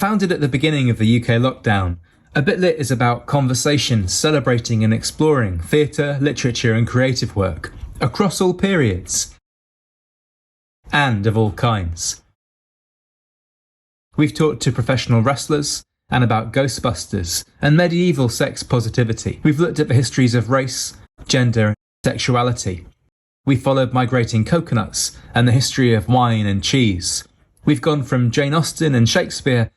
Founded at the beginning of the UK lockdown, A Bit Lit is about conversation, celebrating and exploring theatre, literature and creative work across all periods and of all kinds. We've talked to professional wrestlers and about Ghostbusters and medieval sex positivity. We've looked at the histories of race, gender and sexuality. We've followed migrating coconuts and the history of wine and cheese. We've gone from Jane Austen and Shakespeare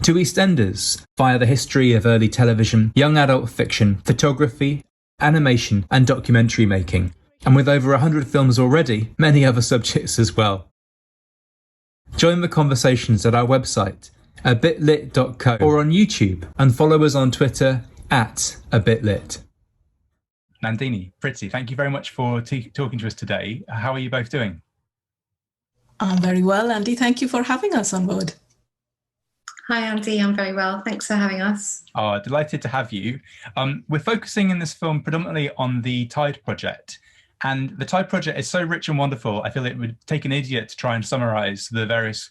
to EastEnders via the history of early television, young adult fiction, photography, animation and documentary making. And with over 100 films already, many other subjects as well. Join the conversations at our website, abitlit.co, or on YouTube, and follow us on Twitter @abitlit. Nandini, Preti, thank you very much for talking to us today. How are you both doing? I'm very well, Andy. Thank you for having us on board. Hi, Andy. I'm very well. Thanks for having us. Oh, delighted to have you. We're focusing in this film predominantly on the Tide Project. And the Tide Project is so rich and wonderful, I feel it would take an idiot to try and summarise the various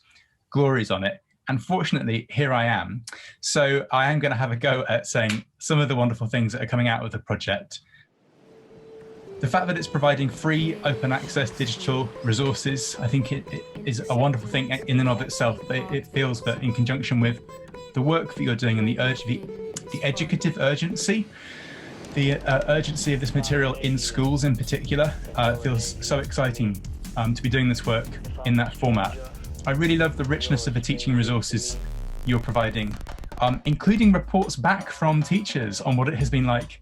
glories on it. Unfortunately, here I am. So I am going to have a go at saying some of the wonderful things that are coming out of the project. The fact that it's providing free, open access digital resources, I think it is a wonderful thing in and of itself. But it feels that in conjunction with the work that you're doing and the educative urgency, the urgency of this material in schools in particular, feels so exciting to be doing this work in that format. I really love the richness of the teaching resources you're providing, including reports back from teachers on what it has been like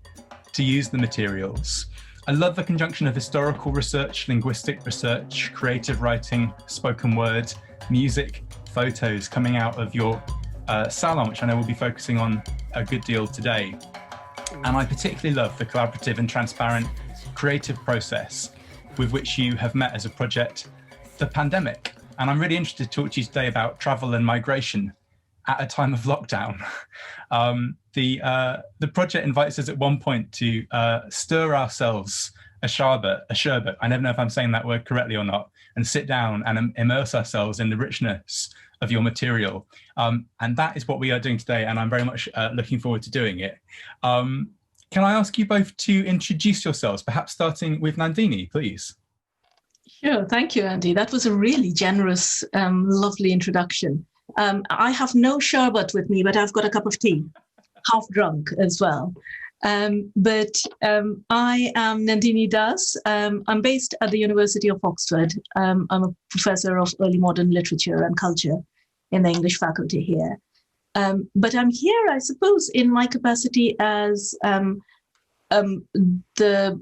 to use the materials. I love the conjunction of historical research, linguistic research, creative writing, spoken word, music, photos coming out of your Salon, which I know we'll be focusing on a good deal today. And I particularly love the collaborative and transparent creative process with which you have met as a project, the pandemic. And I'm really interested to talk to you today about travel and migration at a time of lockdown. The project invites us at one point to stir ourselves a sherbet, I never know if I'm saying that word correctly or not, and sit down and immerse ourselves in the richness of your material. And that is what we are doing today, and I'm very much looking forward to doing it. Can I ask you both to introduce yourselves, perhaps starting with Nandini, please? Sure, thank you, Andy. That was a really generous, lovely introduction. I have no sherbet with me, but I've got a cup of tea, half drunk as well. I am Nandini Das. I'm based at the University of Oxford. I'm a professor of early modern literature and culture in the English faculty here. But I'm here, I suppose, in my capacity as the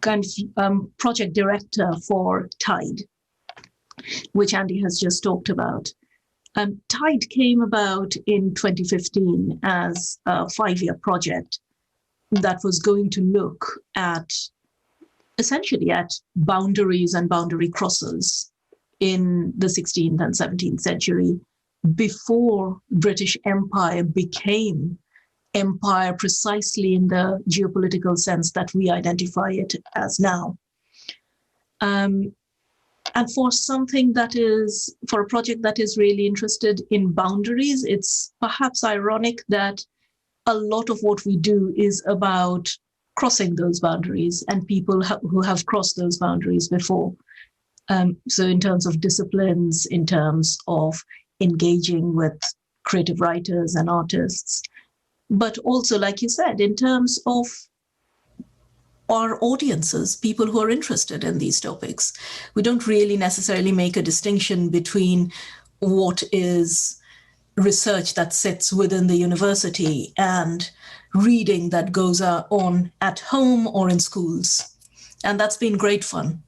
kind of project director for Tide, which Andy has just talked about. Tide came about in 2015 as a 5-year project that was going to look at, essentially at boundaries and boundary crosses in the 16th and 17th century, before British Empire became empire precisely in the geopolitical sense that we identify it as now. And for a project that is really interested in boundaries, it's perhaps ironic that a lot of what we do is about crossing those boundaries and people who have crossed those boundaries before. So in terms of disciplines, in terms of engaging with creative writers and artists, but also, like you said, in terms of our audiences, people who are interested in these topics. We don't really necessarily make a distinction between what is research that sits within the university and reading that goes on at home or in schools. And that's been great fun.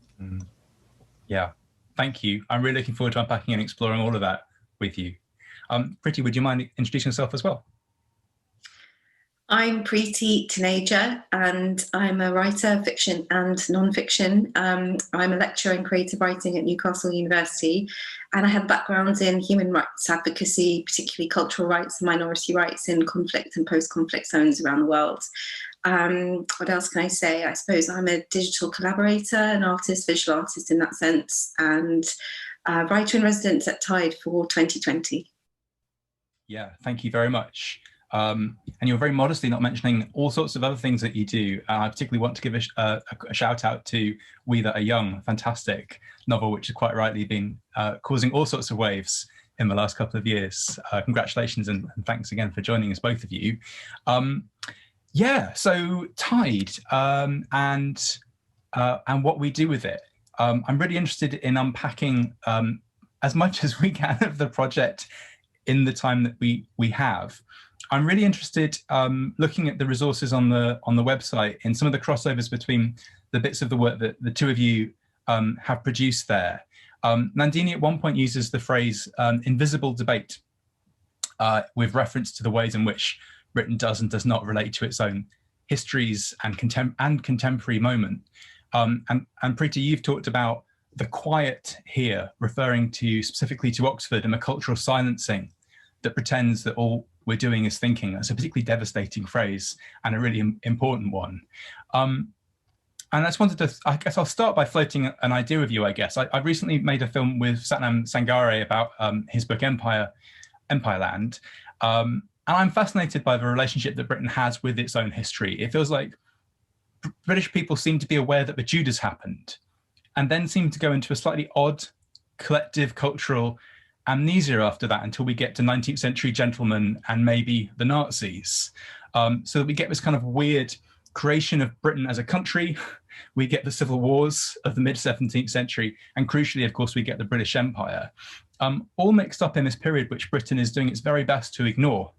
Yeah, thank you. I'm really looking forward to unpacking and exploring all of that with you. Preti, would you mind introducing yourself as well? I'm Preti Taneja, and I'm a writer, fiction and non-fiction. I'm a lecturer in creative writing at Newcastle University, and I have backgrounds in human rights advocacy, particularly cultural rights and minority rights in conflict and post-conflict zones around the world. What else can I say? I suppose I'm a digital collaborator, an artist, visual artist in that sense, and writer in residence at Tide for 2020. Yeah, thank you very much. And you're very modestly not mentioning all sorts of other things that you do. I particularly want to give a shout out to We That Are Young, a fantastic novel, which has quite rightly been causing all sorts of waves in the last couple of years. Congratulations and thanks again for joining us, both of you. Yeah, so Tide and what we do with it. I'm really interested in unpacking as much as we can of the project in the time that we have. I'm really interested looking at the resources on the website in some of the crossovers between the bits of the work that the two of you have produced there. Nandini at one point uses the phrase invisible debate with reference to the ways in which Britain does and does not relate to its own histories and contemporary moment. And Preti, you've talked about the quiet here, referring specifically to Oxford and the cultural silencing that pretends that all we're doing is thinking. That's a particularly devastating phrase and a really important one. And I just wanted to, I guess I'll start by floating an idea with you, I guess. I recently made a film with Satnam Sangare about his book Empireland. And I'm fascinated by the relationship that Britain has with its own history. It feels like British people seem to be aware that the Tudors happened and then seem to go into a slightly odd collective cultural amnesia after that until we get to 19th century gentlemen and maybe the Nazis. So that we get this kind of weird creation of Britain as a country. We get the civil wars of the mid-17th century. And crucially, of course, we get the British Empire, all mixed up in this period, which Britain is doing its very best to ignore.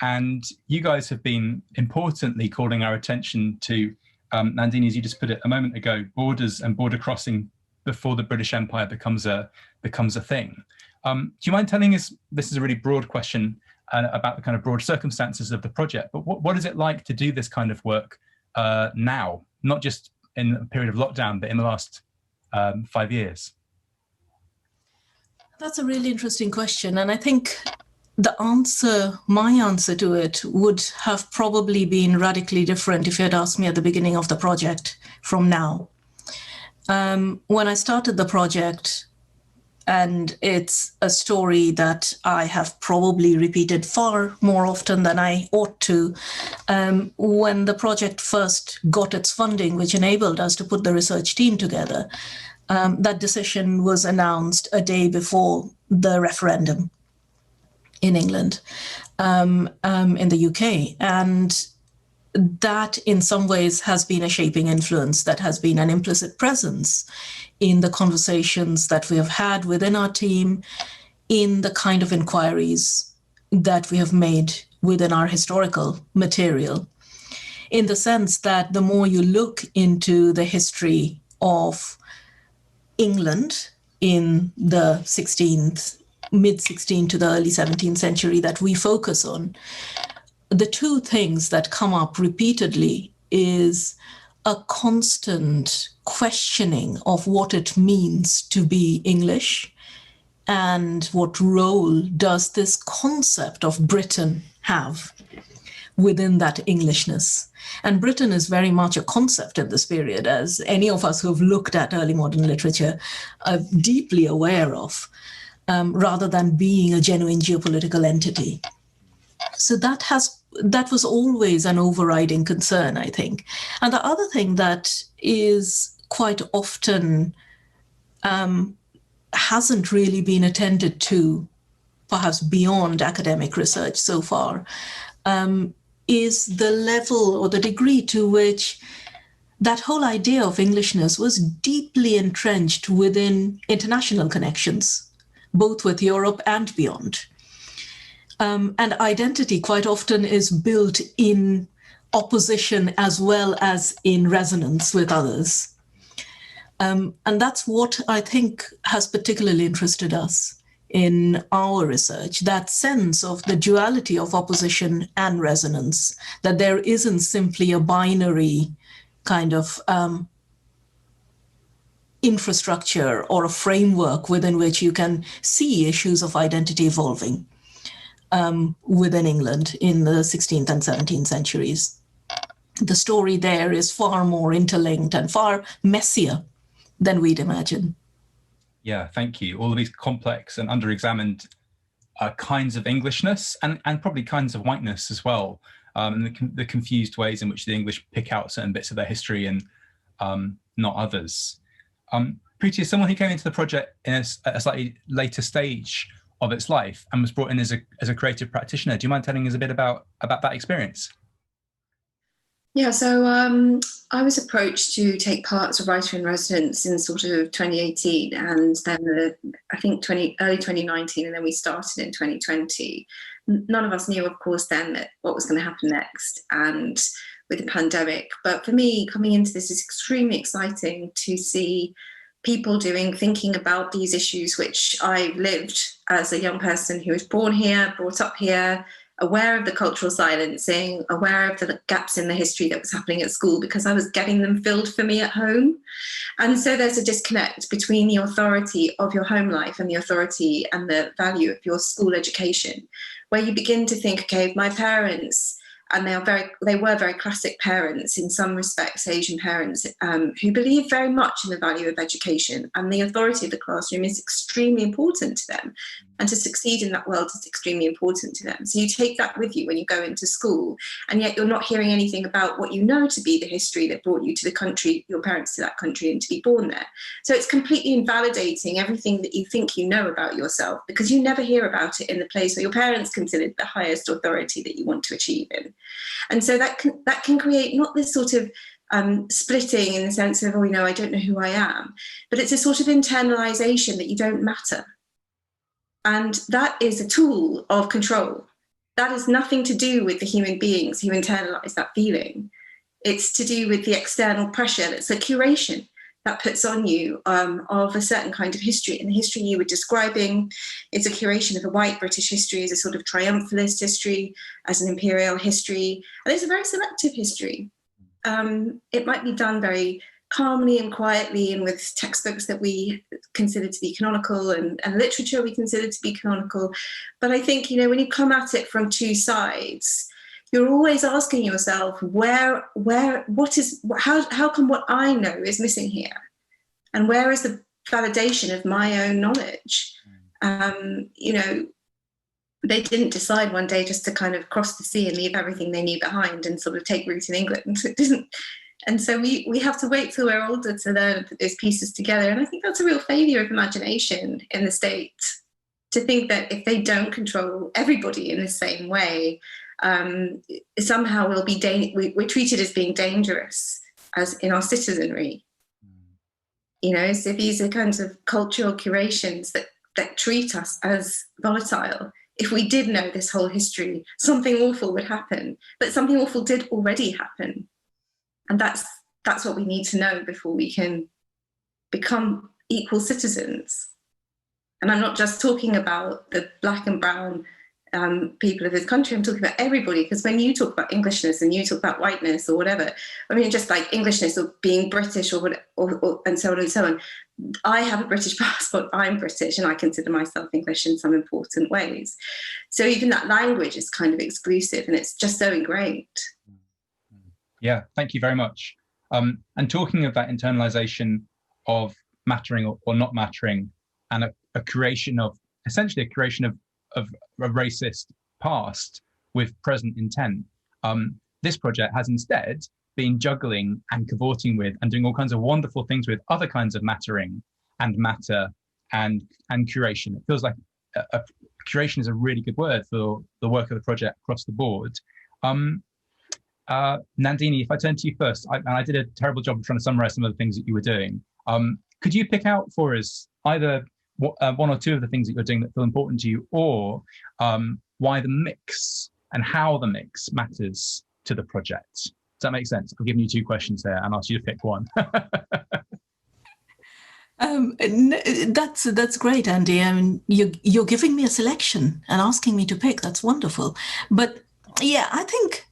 And you guys have been importantly calling our attention to, Nandini, as you just put it a moment ago, borders and border crossing before the British Empire becomes a thing. Do you mind telling us, this is a really broad question about the kind of broad circumstances of the project, but what is it like to do this kind of work now, not just in a period of lockdown, but in the last 5 years? That's a really interesting question. And I think my answer to it would have probably been radically different if you had asked me at the beginning of the project from now. When I started the project, and it's a story that I have probably repeated far more often than I ought to, when the project first got its funding, which enabled us to put the research team together, that decision was announced a day before the referendum in England, in the UK. And that in some ways has been a shaping influence, that has been an implicit presence in the conversations that we have had within our team, in the kind of inquiries that we have made within our historical material, in the sense that the more you look into the history of England in the mid-16th to the early 17th century that we focus on, the two things that come up repeatedly is a constant questioning of what it means to be English and what role does this concept of Britain have within that Englishness. And Britain is very much a concept in this period, as any of us who have looked at early modern literature are deeply aware of, rather than being a genuine geopolitical entity. So that was always an overriding concern, I think. And the other thing that is quite often hasn't really been attended to, perhaps beyond academic research so far, is the level or the degree to which that whole idea of Englishness was deeply entrenched within international connections, both with Europe and beyond. And identity quite often is built in opposition as well as in resonance with others. And that's what I think has particularly interested us in our research, that sense of the duality of opposition and resonance, that there isn't simply a binary kind of infrastructure or a framework within which you can see issues of identity evolving within England in the 16th and 17th centuries. The story there is far more interlinked and far messier than we'd imagine. Yeah, thank you. All of these complex and under-examined kinds of Englishness and probably kinds of whiteness as well, and the confused ways in which the English pick out certain bits of their history and not others. Preti, as someone who came into the project in a slightly later stage of its life and was brought in as a creative practitioner, do you mind telling us a bit about that experience? Yeah, so I was approached to take part as a writer in residence in sort of 2018, and then I think early 2019, and then we started in 2020. None of us knew, of course, then that what was going to happen next, and with the pandemic. But for me, coming into this is extremely exciting to see people thinking about these issues, which I lived as a young person who was born here, brought up here, aware of the cultural silencing, aware of the gaps in the history that was happening at school, because I was getting them filled for me at home. And so there's a disconnect between the authority of your home life and the authority and the value of your school education, where you begin to think, okay, if my parents, and they were very classic parents in some respects, Asian parents, who believe very much in the value of education, and the authority of the classroom is extremely important to them. And to succeed in that world is extremely important to them. So you take that with you when you go into school, and yet you're not hearing anything about what you know to be the history that brought you to the country, your parents to that country, and to be born there. So it's completely invalidating everything that you think you know about yourself, because you never hear about it in the place where your parents considered the highest authority that you want to achieve in. And so that can create not this sort of splitting in the sense of, oh, I don't know who I am, but it's a sort of internalization that you don't matter. And that is a tool of control. That has nothing to do with the human beings who internalize that feeling. It's to do with the external pressure. That's a curation that puts on you of a certain kind of history. And the history you were describing is a curation of a white British history as a sort of triumphalist history, as an imperial history. And it's a very selective history. It might be done very calmly and quietly, and with textbooks that we consider to be canonical and literature we consider to be canonical. But I think, when you come at it from two sides, you're always asking yourself, how come what I know is missing here? And where is the validation of my own knowledge? They didn't decide one day just to kind of cross the sea and leave everything they knew behind and sort of take root in England. It didn't. And so we have to wait till we're older to learn and put those pieces together. And I think that's a real failure of imagination in the state, to think that if they don't control everybody in the same way, somehow we're treated as being dangerous as in our citizenry. So these are kinds of cultural curations that treat us as volatile. If we did know this whole history, something awful would happen, but something awful did already happen. And that's what we need to know before we can become equal citizens. And I'm not just talking about the black and brown people of this country, I'm talking about everybody, because when you talk about Englishness and you talk about whiteness or whatever, just like Englishness or being British or and so on and so on. I have a British passport, I'm British, and I consider myself English in some important ways. So even that language is kind of exclusive, and it's just so ingrained. Yeah, thank you very much. And talking of that internalization of mattering or not mattering, and a creation of a racist past with present intent, this project has instead been juggling and cavorting with and doing all kinds of wonderful things with other kinds of mattering and matter and curation. It feels like a curation is a really good word for the work of the project across the board. Nandini, if I turn to you first, I did a terrible job of trying to summarize some of the things that you were doing. Could you pick out for us either one or two of the things that you're doing that feel important to you, or why the mix and how the mix matters to the project? Does that make sense? I've given you two questions there and asked you to pick one. That's great, Andy. I mean, you're giving me a selection and asking me to pick. That's wonderful. But yeah, I think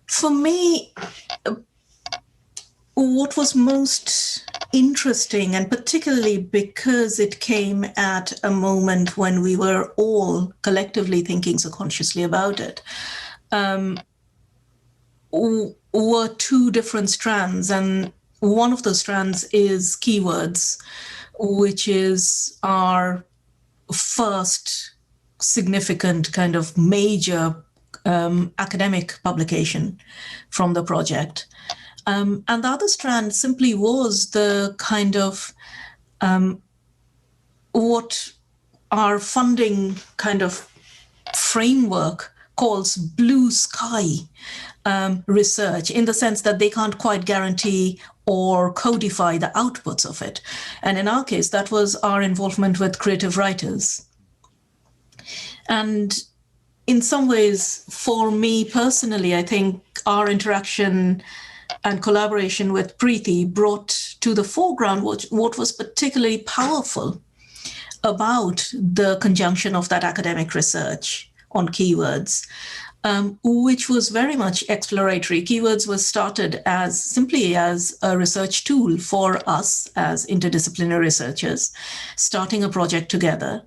for me, what was most interesting, and particularly because it came at a moment when we were all collectively thinking so consciously about it, were two different strands. And one of those strands is keywords, which is our first significant kind of major academic publication from the project. And the other strand simply was the kind of what our funding kind of framework calls blue sky research, in the sense that they can't quite guarantee or codify the outputs of it. And in our case, that was our involvement with creative writers. And in some ways, for me personally, I think our interaction and collaboration with Preti brought to the foreground what was particularly powerful about the conjunction of that academic research on keywords, which was very much exploratory. Keywords was started simply as a research tool for us as interdisciplinary researchers, starting a project together.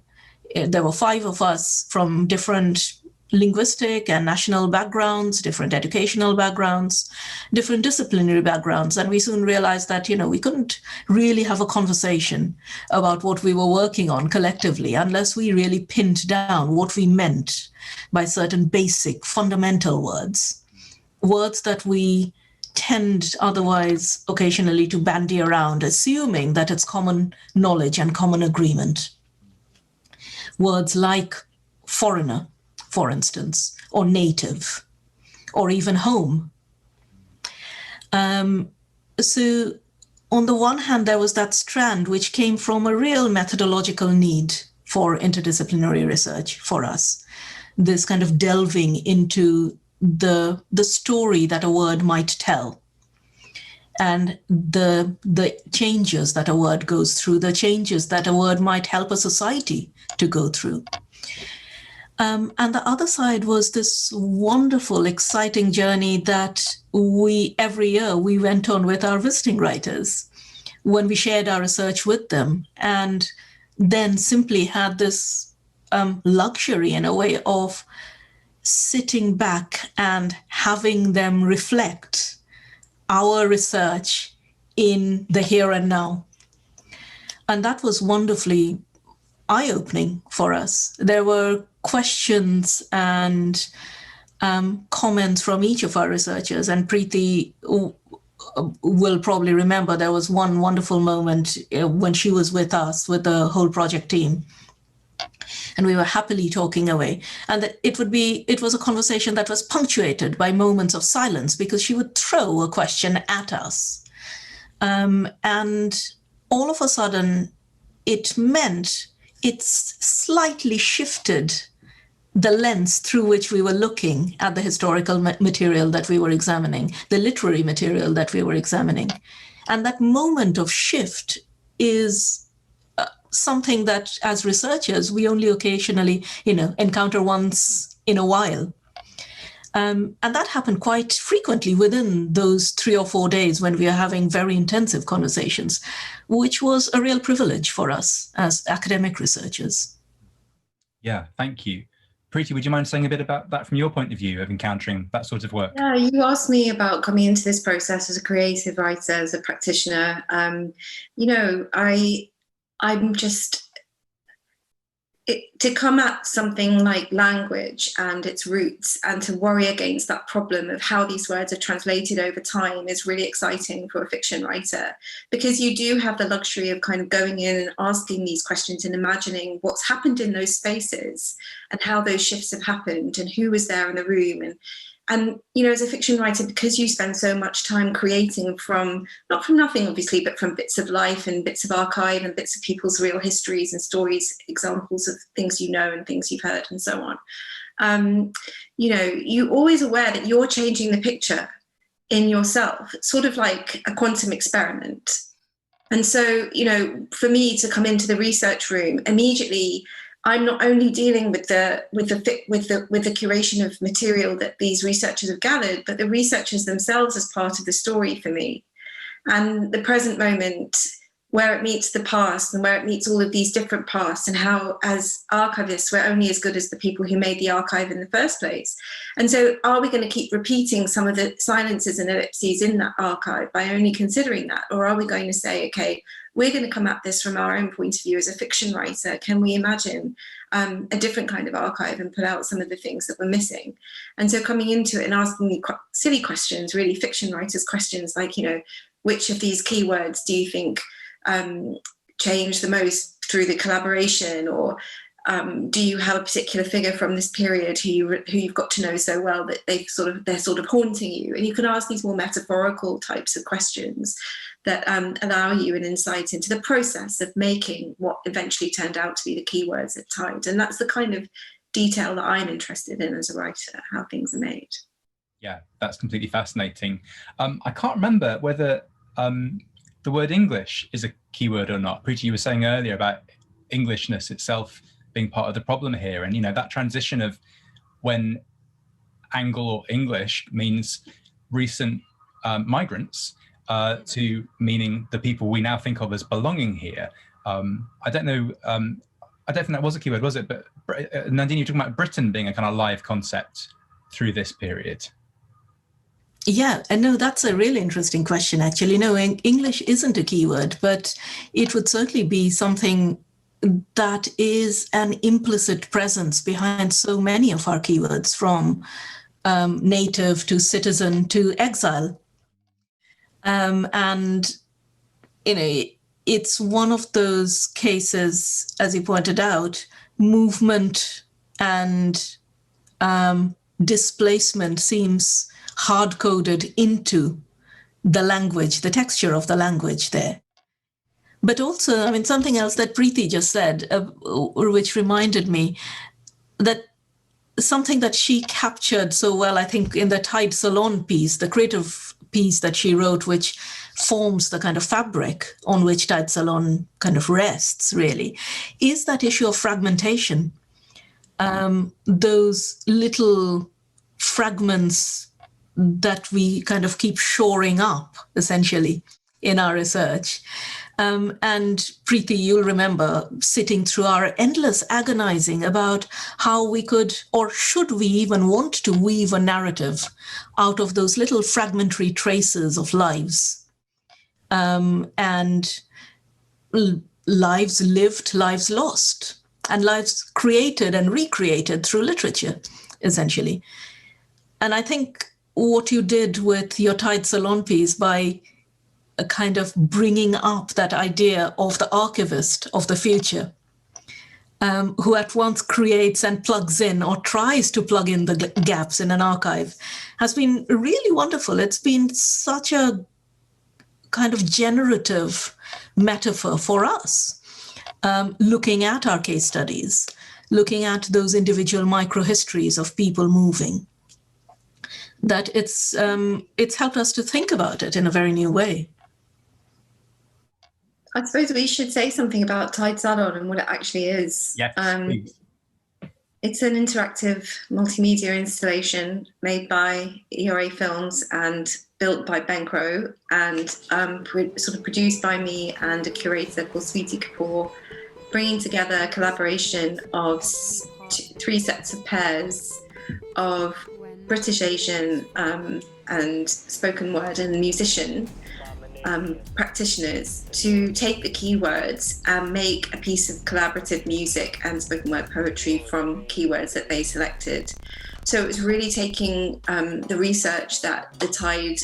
There were 5 of us from different linguistic and national backgrounds, different educational backgrounds, different disciplinary backgrounds. And we soon realized that, we couldn't really have a conversation about what we were working on collectively unless we really pinned down what we meant by certain basic fundamental words that we tend otherwise occasionally to bandy around, assuming that it's common knowledge and common agreement. Words like foreigner, for instance, or native, or even home. So on the one hand, there was that strand which came from a real methodological need for interdisciplinary research for us, this kind of delving into the story that a word might tell, and the changes that a word goes through, the changes that a word might help a society to go through. And the other side was this wonderful, exciting journey that every year we went on with our visiting writers when we shared our research with them, and then simply had this luxury in a way of sitting back and having them reflect our research in the here and now. And that was wonderfully eye-opening for us. There were questions and comments from each of our researchers, and Preti will probably remember there was one wonderful moment when she was with us, with the whole project team, and we were happily talking away. And it was a conversation that was punctuated by moments of silence, because she would throw a question at us. And all of a sudden, it meant it's slightly shifted the lens through which we were looking at the historical material that we were examining, the literary material that we were examining. And that moment of shift is something that, as researchers, we only occasionally, encounter once in a while. And that happened quite frequently within those 3 or 4 days when we are having very intensive conversations, which was a real privilege for us as academic researchers. Yeah, thank you. Preti, would you mind saying a bit about that from your point of view of encountering that sort of work? Yeah, you asked me about coming into this process as a creative writer, as a practitioner. I'm just... to come at something like language and its roots and to worry against that problem of how these words are translated over time is really exciting for a fiction writer, because you do have the luxury of kind of going in and asking these questions and imagining what's happened in those spaces and how those shifts have happened and who was there in the room. And as a fiction writer, because you spend so much time creating not from nothing, obviously, but from bits of life and bits of archive and bits of people's real histories and stories, examples of things and things you've heard and so on, you're always aware that you're changing the picture in yourself. It's sort of like a quantum experiment. And so, for me to come into the research room, immediately I'm not only dealing with the curation of material that these researchers have gathered, but the researchers themselves as part of the story for me, and the present moment where it meets the past and where it meets all of these different pasts, and how, as archivists, we're only as good as the people who made the archive in the first place. And so are we going to keep repeating some of the silences and ellipses in that archive by only considering that? Or are we going to say, okay, we're going to come at this from our own point of view as a fiction writer. Can we imagine a different kind of archive and put out some of the things that we're missing? And so coming into it and asking me silly questions, really fiction writers questions like, which of these keywords do you think change the most through the collaboration? Or do you have a particular figure from this period who you've got to know so well that they're sort of haunting you? And you can ask these more metaphorical types of questions that allow you an insight into the process of making what eventually turned out to be the keywords at Tide. And that's the kind of detail that I'm interested in as a writer, how things are made. Yeah, that's completely fascinating. I can't remember whether the word English is a keyword or not. Preti, you were saying earlier about Englishness itself being part of the problem here. And, that transition of when Angle or English means recent migrants to meaning the people we now think of as belonging here. I don't know, I don't think that was a keyword, was it? But Nandini, you're talking about Britain being a kind of live concept through this period. Yeah, and no, that's a really interesting question, actually. No, English isn't a keyword, but it would certainly be something that is an implicit presence behind so many of our keywords, from native to citizen to exile. And, it's one of those cases, as you pointed out, movement and displacement seems hard-coded into the language, the texture of the language there. But also, something else that Preti just said, which reminded me that something that she captured so well, I think, in the Tide Salon piece, the creative piece that she wrote, which forms the kind of fabric on which Tide Salon kind of rests, really, is that issue of fragmentation. Those little fragments that we kind of keep shoring up, essentially, in our research. And Preti, you'll remember sitting through our endless agonizing about how we could, or should we even want to weave a narrative out of those little fragmentary traces of lives. And lives lived, lives lost, and lives created and recreated through literature, essentially. And I think what you did with your Tide Salon piece by a kind of bringing up that idea of the archivist of the future, who at once creates and plugs in or tries to plug in the gaps in an archive, has been really wonderful. It's been such a kind of generative metaphor for us, looking at our case studies, looking at those individual microhistories of people moving, that it's helped us to think about it in a very new way. I suppose we should say something about Tide Salon and what it actually is. Yes, it's an interactive multimedia installation made by ERA Films and built by Ben Crow, and sort of produced by me and a curator called Sweetie Kapoor, bringing together a collaboration of 3 sets of pairs of British Asian and spoken word and musician practitioners to take the keywords and make a piece of collaborative music and spoken word poetry from keywords that they selected. So it was really taking the research that the Tide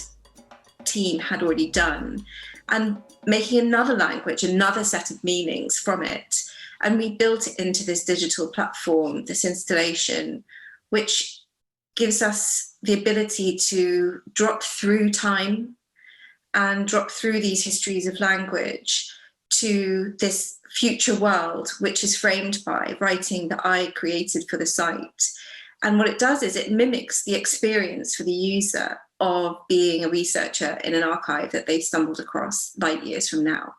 team had already done and making another language, another set of meanings from it. And we built it into this digital platform, this installation, which gives us the ability to drop through time and drop through these histories of language to this future world, which is framed by writing that I created for the site. And what it does is it mimics the experience for the user of being a researcher in an archive that they've stumbled across light years from now.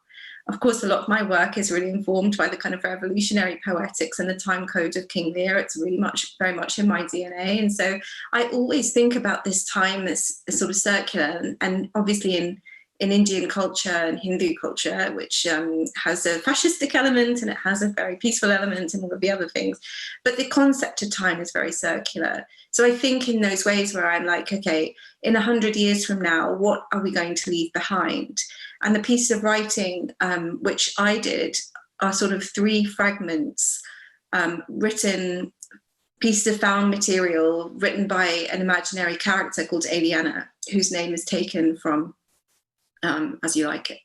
Of course, a lot of my work is really informed by the kind of revolutionary poetics and the time code of King Lear. It's really very much in my DNA. And so I always think about this time as sort of circular, and obviously in Indian culture and Hindu culture, which has a fascistic element and it has a very peaceful element and all of the other things. But the concept of time is very circular. So I think in those ways where I'm like, okay, in 100 years from now, what are we going to leave behind? And the piece of writing, which I did, are sort of 3 fragments, written pieces of found material written by an imaginary character called Aliena, whose name is taken from As You Like It.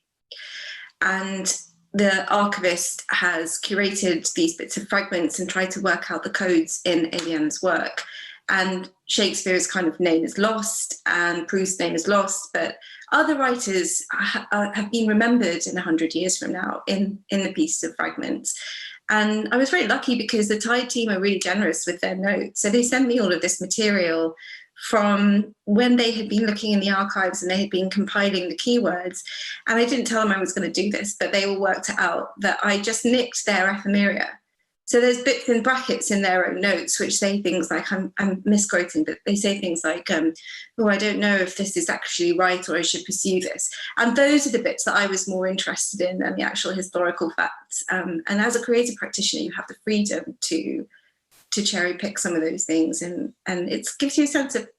And the archivist has curated these bits of fragments and tried to work out the codes in Aliena's work. And Shakespeare's kind of name is lost and Proust's name is lost, but other writers have been remembered in 100 years from now in the pieces of fragments. And I was very lucky because the Tide team are really generous with their notes. So they sent me all of this material from when they had been looking in the archives and they had been compiling the keywords. And I didn't tell them I was going to do this, but they all worked it out that I just nicked their ephemeria. So there's bits in brackets in their own notes which say things like, I'm misquoting, but they say things like, oh, I don't know if this is actually right or I should pursue this. And those are the bits that I was more interested in than the actual historical facts. And as a creative practitioner, you have the freedom to cherry pick some of those things. And it gives you a sense of,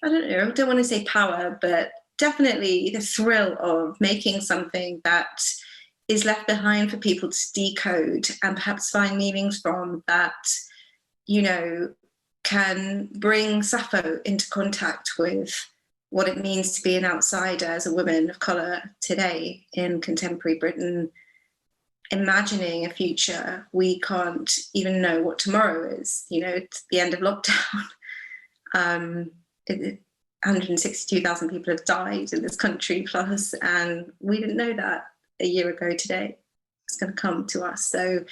I don't want to say power, but definitely the thrill of making something that is left behind for people to decode and perhaps find meanings from that, can bring Sappho into contact with what it means to be an outsider as a woman of colour today in contemporary Britain, imagining a future we can't even know what tomorrow is. It's the end of lockdown. 162,000 people have died in this country plus, and we didn't know that a year ago today. It's going to come to us. So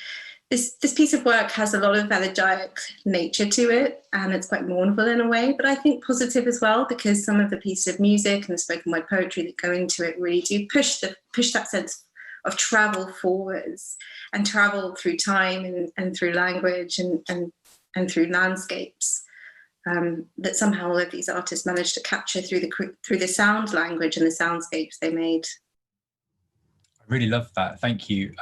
this piece of work has a lot of elegiac nature to it, and it's quite mournful in a way, but I think positive as well, because some of the pieces of music and the spoken word poetry that go into it really do push that sense of travel forwards and travel through time and through language and through landscapes, that somehow all of these artists managed to capture through the sound language and the soundscapes they made. Really love that. Thank you.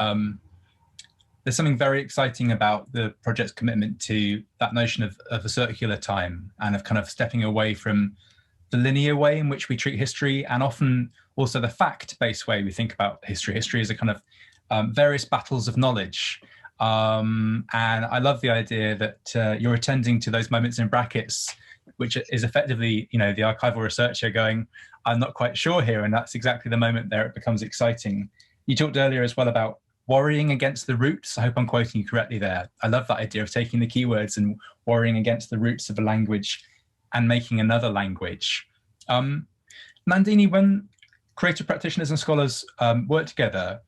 There's something very exciting about the project's commitment to that notion of a circular time and of kind of stepping away from the linear way in which we treat history, and often also the fact-based way we think about history. History is a kind of various battles of knowledge. And I love the idea that you're attending to those moments in brackets, which is effectively, the archival researcher going, I'm not quite sure here. And that's exactly the moment there it becomes exciting. You talked earlier as well about worrying against the roots. I hope I'm quoting you correctly there. I love that idea of taking the keywords and worrying against the roots of a language and making another language. Nandini, when creative practitioners and scholars work together,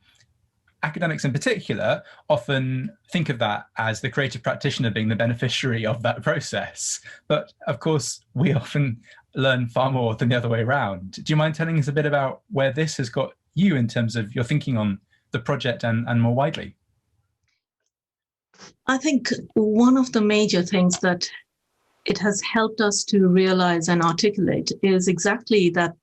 academics in particular often think of that as the creative practitioner being the beneficiary of that process. But of course, we often learn far more than the other way around. Do you mind telling us a bit about where this has got you in terms of your thinking on the project and more widely? I think one of the major things that it has helped us to realize and articulate is exactly that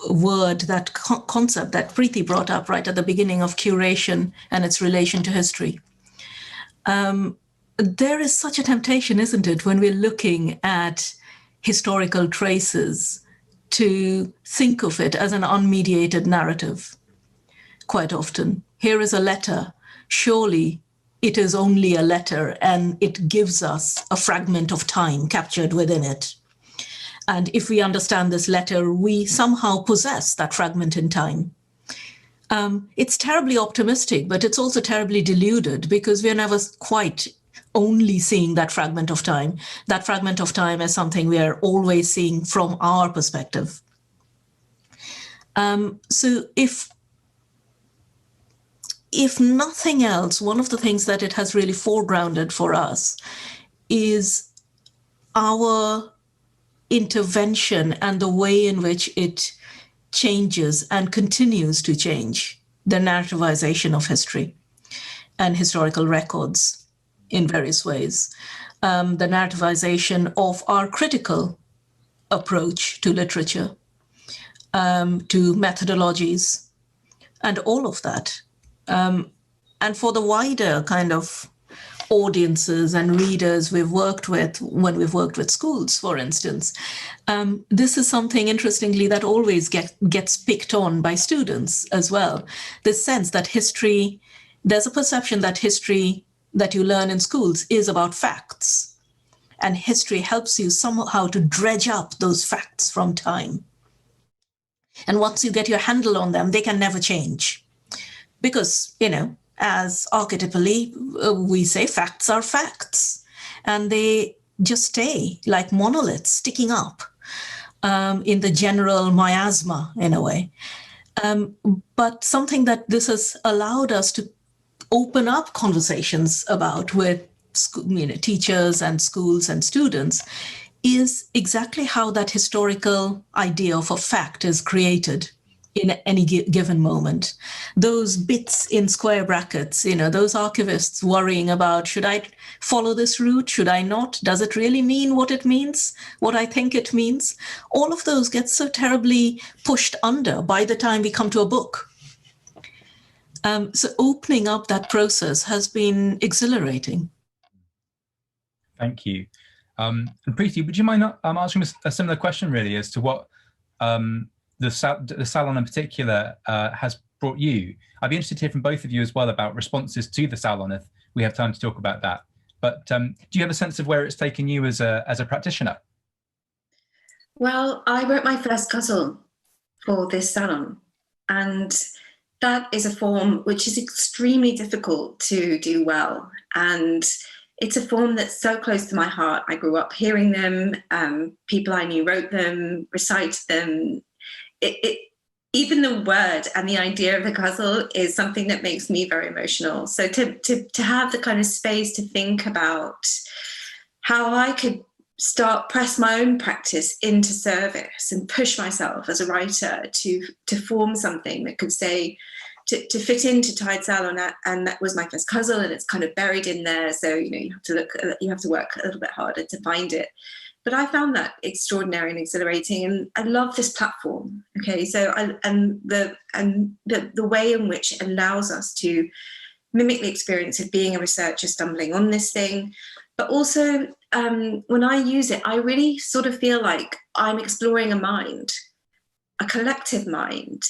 word, that concept that Preti brought up right at the beginning of curation and its relation to history. There is such a temptation, isn't it, when we're looking at historical traces, to think of it as an unmediated narrative. Quite often, here is a letter. Surely it is only a letter, and it gives us a fragment of time captured within it. And if we understand this letter, we somehow possess that fragment in time. It's terribly optimistic, but it's also terribly deluded, because we're never quite only seeing that fragment of time. That fragment of time is something we are always seeing from our perspective. So if nothing else, one of the things that it has really foregrounded for us is our intervention and the way in which it changes and continues to change the narrativization of history and historical records in various ways. The narrativization of our critical approach to literature. to methodologies and all of that. And for the wider kind of audiences and readers we've worked with, when we've worked with schools, for instance, this is something, interestingly, that always gets picked on by students as well. This sense that history, there's a perception that history that you learn in schools is about facts. And history helps you somehow to dredge up those facts from time. And once you get your handle on them, they can never change. Because, as archetypally, we say facts are facts. And they just stay like monoliths sticking up in the general miasma, in a way. But something that this has allowed us to open up conversations about with teachers and schools and students is exactly how that historical idea of a fact is created in any given moment. Those bits in square brackets, those archivists worrying about, should I follow this route? Should I not? Does it really mean what it means? What I think it means? All of those get so terribly pushed under by the time we come to a book. So opening up that process has been exhilarating. Thank you. And Preti, would you mind asking a similar question, really, as to what the Salon in particular has brought you? I'd be interested to hear from both of you as well about responses to the Salon, if we have time to talk about that. But do you have a sense of where it's taken you as a practitioner? Well, I wrote my first ghazal for this Salon, and that is a form which is extremely difficult to do well. And it's a form that's so close to my heart. I grew up hearing them. People I knew wrote them, recited them. Even the word and the idea of the ghazal is something that makes me very emotional. So to have the kind of space to think about how I could press my own practice into service and push myself as a writer to form something that could say, to fit into Tide Salon, and that was my first ghazal, and it's kind of buried in there. So you have to work a little bit harder to find it. But I found that extraordinary and exhilarating, and I love this platform. Okay, so the way in which it allows us to mimic the experience of being a researcher stumbling on this thing, but also when I use it, I really sort of feel like I'm exploring a mind, a collective mind.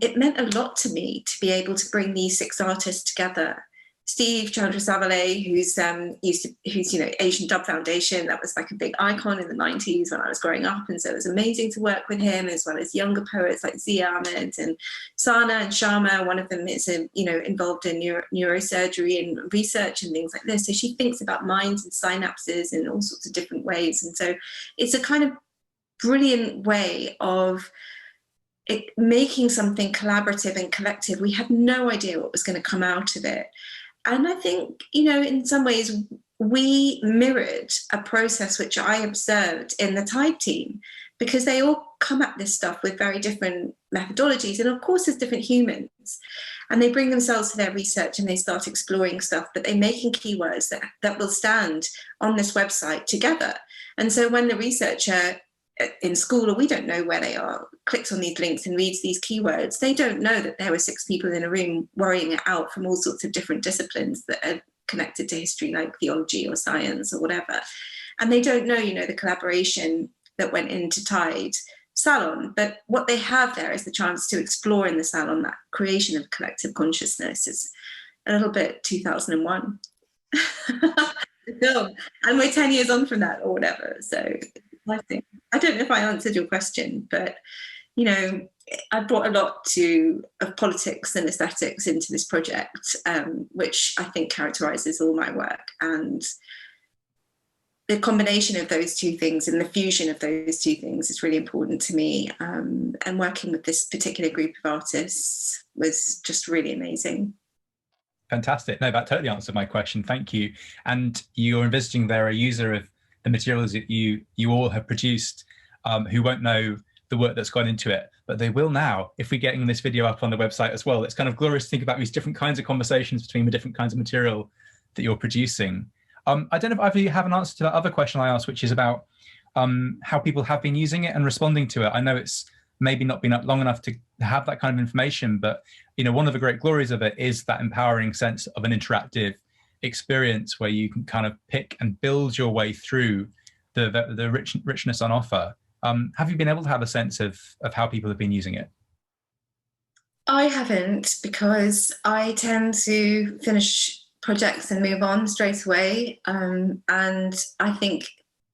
It meant a lot to me to be able to bring these 6 artists together. Steve Chandrasavale, who's Asian Dub Foundation, that was like a big icon in the 90s when I was growing up, and so it was amazing to work with him, as well as younger poets like Zia Ahmed and Sana and Sharma. One of them is involved in neurosurgery and research and things like this. So she thinks about minds and synapses in all sorts of different ways, and so it's a kind of brilliant way of making something collaborative and collective. We had no idea what was going to come out of it. And I think, in some ways, we mirrored a process which I observed in the Tide team, because they all come at this stuff with very different methodologies. And of course, there's different humans. And they bring themselves to their research and they start exploring stuff, but they're making keywords that will stand on this website together. And so when the researcher in school, or we don't know where they are, clicks on these links and reads these keywords, they don't know that there were 6 people in a room worrying it out from all sorts of different disciplines that are connected to history, like theology or science or whatever. And they don't know, the collaboration that went into Tide Salon. But what they have there is the chance to explore in the Salon that creation of collective consciousness. Is a little bit 2001. And we're 10 years on from that or whatever. So I don't know if I answered your question, but I brought a lot of politics and aesthetics into this project, which I think characterises all my work. And the combination of those two things and the fusion of those two things is really important to me. And working with this particular group of artists was just really amazing. Fantastic. No, that totally answered my question. Thank you. And you're envisaging there a user of the materials that you all have produced who won't know the work that's gone into it, but they will now if we're getting this video up on the website as well. It's kind of glorious to think about these different kinds of conversations between the different kinds of material that you're producing. I don't know if either of you have an answer to that other question I asked, which is about how people have been using it and responding to it. I know it's maybe not been up long enough to have that kind of information. But, you know, one of the great glories of it is that empowering sense of an interactive experience where you can kind of pick and build your way through the richness on offer. Have you been able to have a sense of how people have been using it? I haven't, because I tend to finish projects and move on straight away. And I think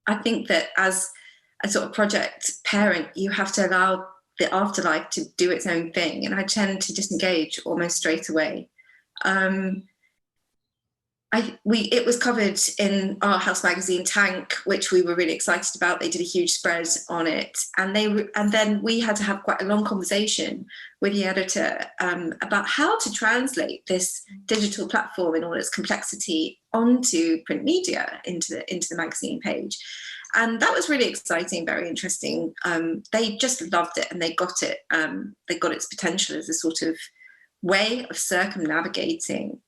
that as a sort of project parent, you have to allow the afterlife to do its own thing. And I tend to disengage almost straight away. It was covered in our house magazine Tank, which we were really excited about. They did a huge spread on it, and then we had to have quite a long conversation with the editor about how to translate this digital platform in all its complexity onto print media, into the magazine page. And that was really exciting, very interesting. They just loved it, and they got it. They got its potential as a sort of way of circumnavigating.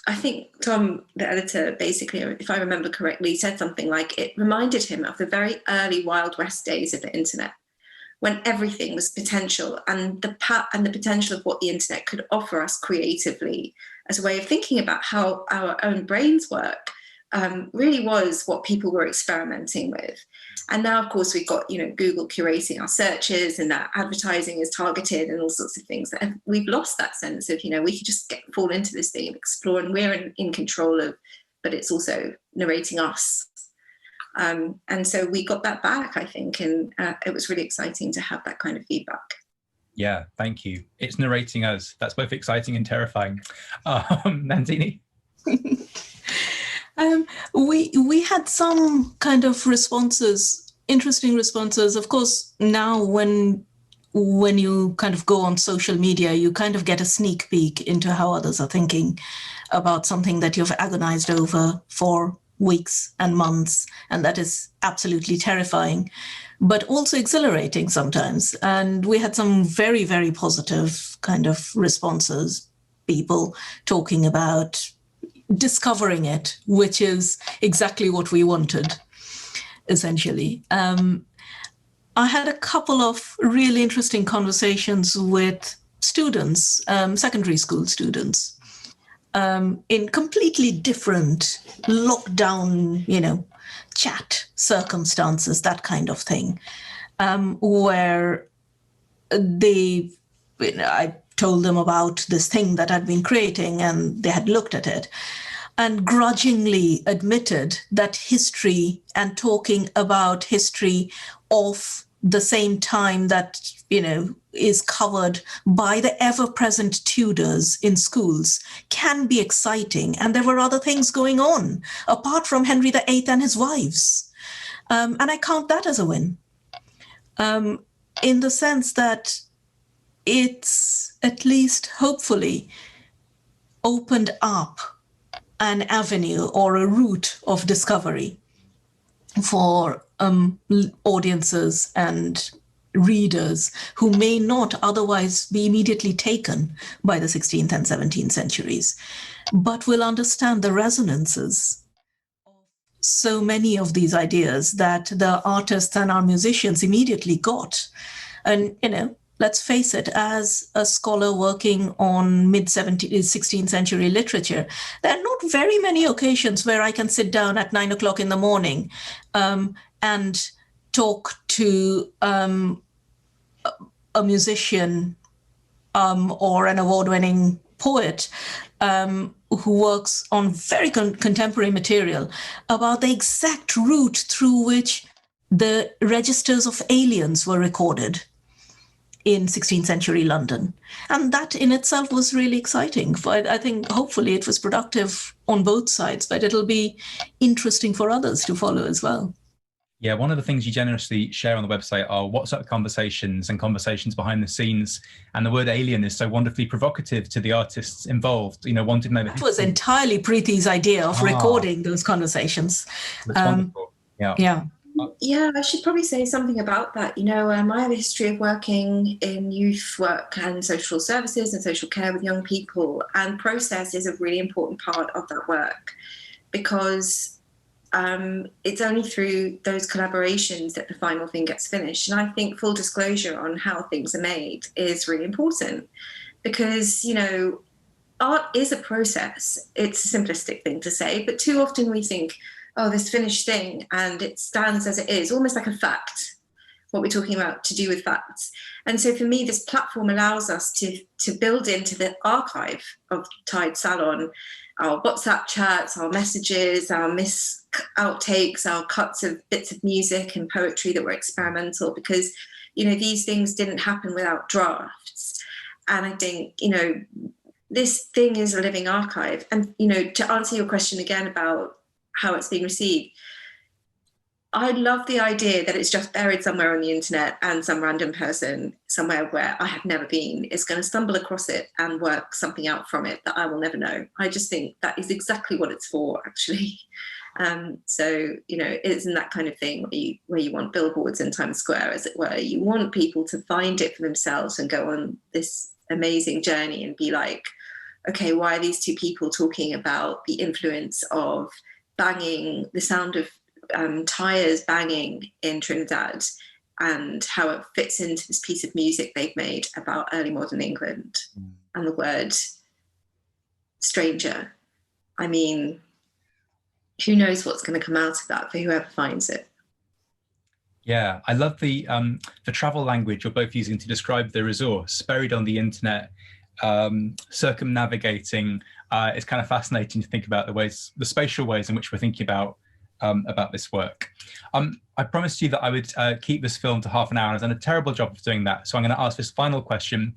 I think Tom, the editor, basically, if I remember correctly, said something like it reminded him of the very early Wild West days of the internet, when everything was potential, and the potential of what the internet could offer us creatively as a way of thinking about how our own brains work really was what people were experimenting with. And now, of course, we've got, you know, Google curating our searches, and that advertising is targeted and all sorts of things. And we've lost that sense of, you know, we could just fall into this thing, explore, and we're in control of, but it's also narrating us. And so we got that back, I think, and it was really exciting to have that kind of feedback. Yeah, thank you. It's narrating us. That's both exciting and terrifying. Nandini? We had some kind of responses, interesting responses. Of course, now when you kind of go on social media, you kind of get a sneak peek into how others are thinking about something that you've agonized over for weeks and months, and that is absolutely terrifying, but also exhilarating sometimes. And we had some very, very positive kind of responses, people talking about discovering it, which is exactly what we wanted, essentially. I had a couple of really interesting conversations with students, secondary school students, in completely different lockdown, you know, chat circumstances, that kind of thing, where I told them about this thing that I'd been creating, and they had looked at it and grudgingly admitted that history and talking about history of the same time that, you know, is covered by the ever-present Tudors in schools can be exciting. And there were other things going on apart from Henry VIII and his wives. And I count that as a win, in the sense that it's at least hopefully opened up an avenue or a route of discovery for audiences and readers who may not otherwise be immediately taken by the 16th and 17th centuries, but will understand the resonances of so many of these ideas that the artists and our musicians immediately got. And, you know, let's face it, as a scholar working on mid-16th century literature, there are not very many occasions where I can sit down at 9 o'clock in the morning and talk to a musician or an award-winning poet who works on very contemporary material about the exact route through which the registers of aliens were recorded in 16th century London. And that in itself was really exciting. I think hopefully it was productive on both sides, but it'll be interesting for others to follow as well. Yeah, one of the things you generously share on the website are WhatsApp conversations and conversations behind the scenes. And the word alien is so wonderfully provocative to the artists involved, you know, wanting to know. That was entirely Preeti's idea of recording those conversations. That's wonderful. Yeah. Yeah. Yeah, I should probably say something about that. You know, I have a history of working in youth work and social services and social care with young people, and process is a really important part of that work, because it's only through those collaborations that the final thing gets finished. And I think full disclosure on how things are made is really important, because, you know, art is a process. It's a simplistic thing to say, but too often we think, oh, this finished thing, and it stands as it is, almost like a fact, what we're talking about to do with facts. And so for me, this platform allows us to build into the archive of Tide Salon our WhatsApp chats, our messages, our outtakes, our cuts of bits of music and poetry that were experimental, because, you know, these things didn't happen without drafts. And I think, you know, this thing is a living archive. And, you know, to answer your question again about how it's being received, I love the idea that it's just buried somewhere on the internet and some random person somewhere where I have never been is going to stumble across it and work something out from it that I will never know. I just think that is exactly what it's for, actually. So, you know, it isn't that kind of thing where you want billboards in Times Square, as it were. You want people to find it for themselves and go on this amazing journey and be like, okay, why are these two people talking about the influence of banging, the sound of tires banging in Trinidad, and how it fits into this piece of music they've made about early modern England and the word stranger. I mean, who knows what's going to come out of that for whoever finds it. Yeah, I love the travel language you're both using to describe the resource buried on the internet, circumnavigating. It's kind of fascinating to think about the spatial ways in which we're thinking about this work. I promised you that I would keep this film to half an hour, and I've done a terrible job of doing that. So I'm going to ask this final question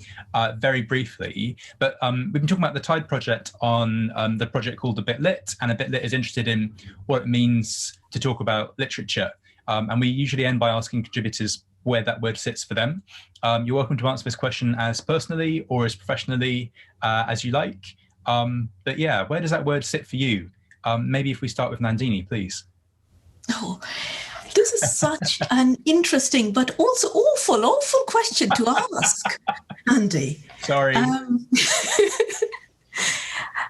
very briefly. But we've been talking about the Tide project on the project called A Bit Lit, and A Bit Lit is interested in what it means to talk about literature. And we usually end by asking contributors where that word sits for them. You're welcome to answer this question as personally or as professionally as you like. But yeah, where does that word sit for you? Maybe if we start with Nandini, please. Oh, this is such an interesting but also awful question to ask, Andy. Sorry.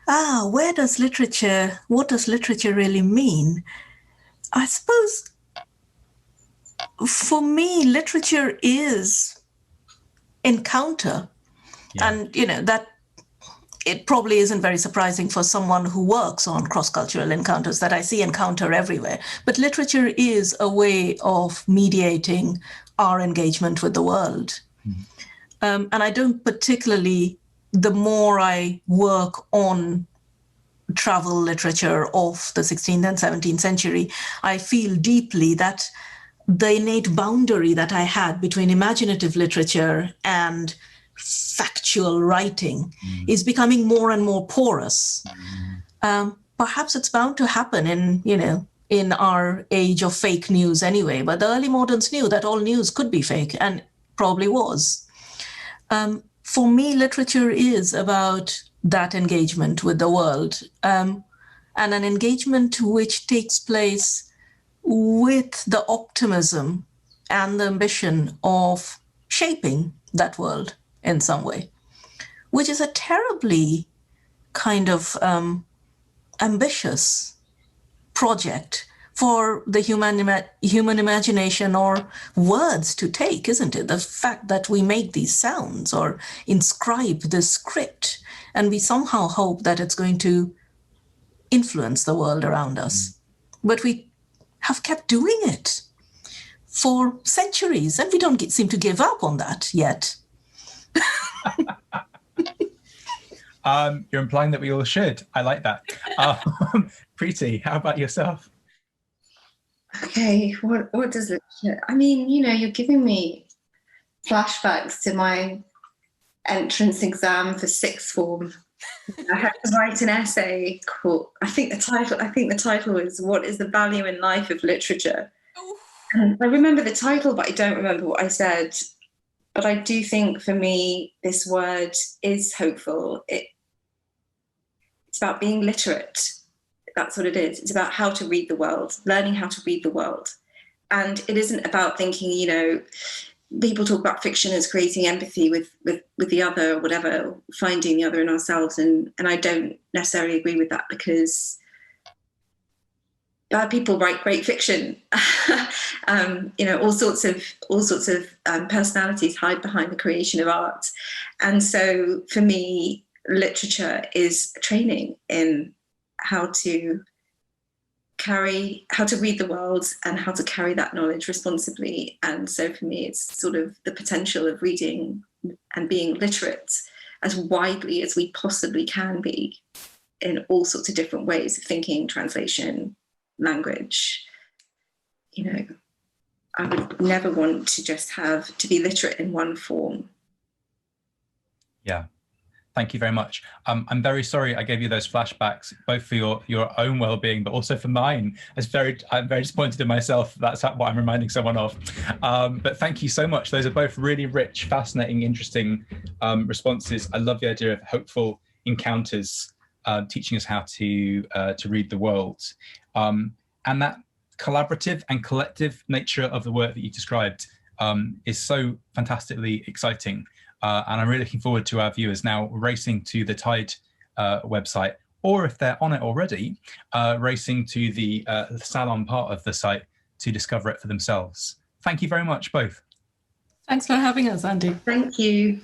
What does literature really mean? I suppose for me, literature is encounter. Yeah. And, you know, that it probably isn't very surprising for someone who works on cross-cultural encounters that I see encounter everywhere. But literature is a way of mediating our engagement with the world. And I don't particularly, the more I work on travel literature of the 16th and 17th century, I feel deeply that the innate boundary that I had between imaginative literature and factual writing is becoming more and more porous. Perhaps it's bound to happen in our age of fake news anyway, but the early moderns knew that all news could be fake, and probably was. For me, literature is about that engagement with the world, and an engagement which takes place with the optimism and the ambition of shaping that world in some way, which is a terribly kind of ambitious project for the human imagination or words to take, isn't it? The fact that we make these sounds or inscribe this script, and we somehow hope that it's going to influence the world around us. But we have kept doing it for centuries, and we don't seem to give up on that yet. You're implying that we all should. I like that. Preti, how about yourself? Okay, what does it? I mean, you know, you're giving me flashbacks to my entrance exam for sixth form. I had to write an essay called, I think the title is "What is the Value in Life of Literature?" And I remember the title, but I don't remember what I said. But I do think for me, this word is hopeful. It's about being literate. That's what it is. It's about how to read the world, learning how to read the world. And it isn't about thinking, you know, people talk about fiction as creating empathy with the other or whatever, finding the other in ourselves. And I don't necessarily agree with that, because bad people write great fiction. All sorts of personalities hide behind the creation of art. And so for me, literature is training in how to read the world and how to carry that knowledge responsibly. And so for me, it's sort of the potential of reading and being literate as widely as we possibly can be in all sorts of different ways of thinking, translation, language. I would never want to just have to be literate in one form. Yeah. Thank you very much. I'm very sorry I gave you those flashbacks, both for your own well-being, but also for mine. I'm very disappointed in myself. That's what I'm reminding someone of. But thank you so much. Those are both really rich, fascinating, interesting responses. I love the idea of hopeful encounters, teaching us how to read the world. And that collaborative and collective nature of the work that you described is so fantastically exciting. And I'm really looking forward to our viewers now racing to the Tide website, or if they're on it already, racing to the Salon part of the site to discover it for themselves. Thank you very much, both. Thanks for having us, Andy. Thank you.